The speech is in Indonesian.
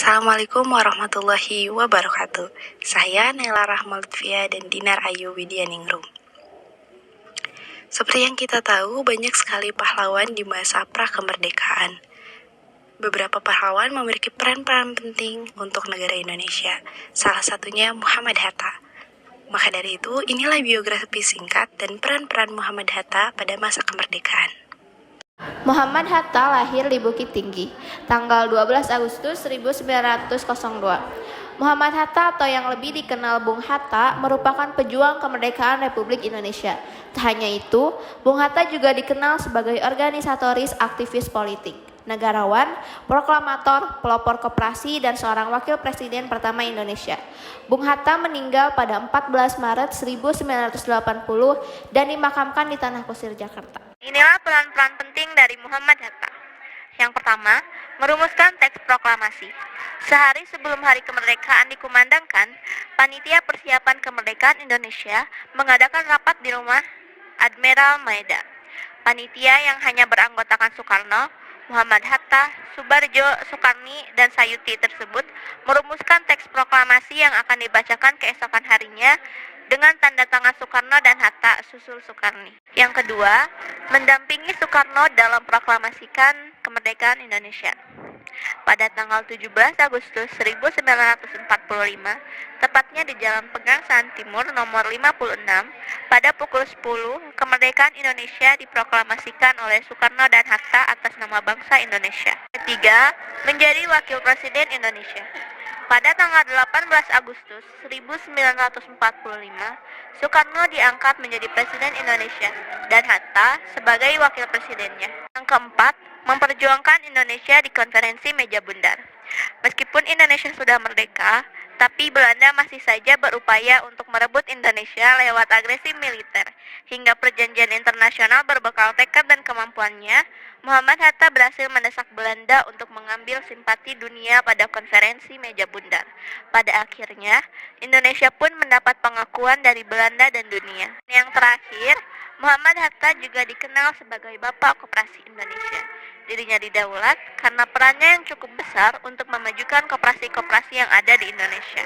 Assalamualaikum warahmatullahi wabarakatuh. Saya Nela Rahma Lutfia dan Dinar Ayu Widianingrum. Seperti yang kita tahu, banyak sekali pahlawan di masa pra-kemerdekaan. Beberapa pahlawan memiliki peran-peran penting untuk negara Indonesia. Salah satunya Muhammad Hatta. Maka dari itu, inilah biografi singkat dan peran-peran Muhammad Hatta pada masa kemerdekaan. Muhammad Hatta lahir di Bukit Tinggi, tanggal 12 Agustus 1902. Muhammad Hatta atau yang lebih dikenal Bung Hatta merupakan pejuang kemerdekaan Republik Indonesia. Tak hanya itu, Bung Hatta juga dikenal sebagai organisatoris aktivis politik, negarawan, proklamator, pelopor koperasi, dan seorang wakil presiden pertama Indonesia. Bung Hatta meninggal pada 14 Maret 1980 dan dimakamkan di Tanah Kusir, Jakarta. Inilah peran-peran penting dari Muhammad Hatta. Yang pertama, merumuskan teks proklamasi. Sehari sebelum hari kemerdekaan dikumandangkan, Panitia Persiapan Kemerdekaan Indonesia mengadakan rapat di rumah Admiral Maeda. Panitia yang hanya beranggotakan Soekarno, Muhammad Hatta, Subarjo, Sukarni, dan Sayuti tersebut merumuskan teks proklamasi yang akan dibacakan keesokan harinya dengan tanda tangan Soekarno dan Hatta susul Sukarni. Yang kedua, mendampingi Soekarno dalam proklamasikan kemerdekaan Indonesia. Pada tanggal 17 Agustus 1945, tepatnya di Jalan Pegangsaan Timur nomor 56, pada pukul 10, kemerdekaan Indonesia diproklamasikan oleh Soekarno dan Hatta atas nama bangsa Indonesia. Ketiga, menjadi wakil presiden Indonesia. Pada tanggal 18 Agustus 1945, Soekarno diangkat menjadi presiden Indonesia dan Hatta sebagai wakil presidennya. Yang keempat, memperjuangkan Indonesia di konferensi meja bundar. Meskipun Indonesia sudah merdeka, tapi Belanda masih saja berupaya untuk merebut Indonesia lewat agresi militer. Hingga perjanjian internasional berbekal tekad dan kemampuannya, Muhammad Hatta berhasil mendesak Belanda untuk mengambil simpati dunia pada konferensi meja bundar. Pada akhirnya, Indonesia pun mendapat pengakuan dari Belanda dan dunia. Yang terakhir, Muhammad Hatta juga dikenal sebagai Bapak Koperasi Indonesia. Dirinya didaulat karena perannya yang cukup besar untuk memajukan koperasi-koperasi yang ada di Indonesia.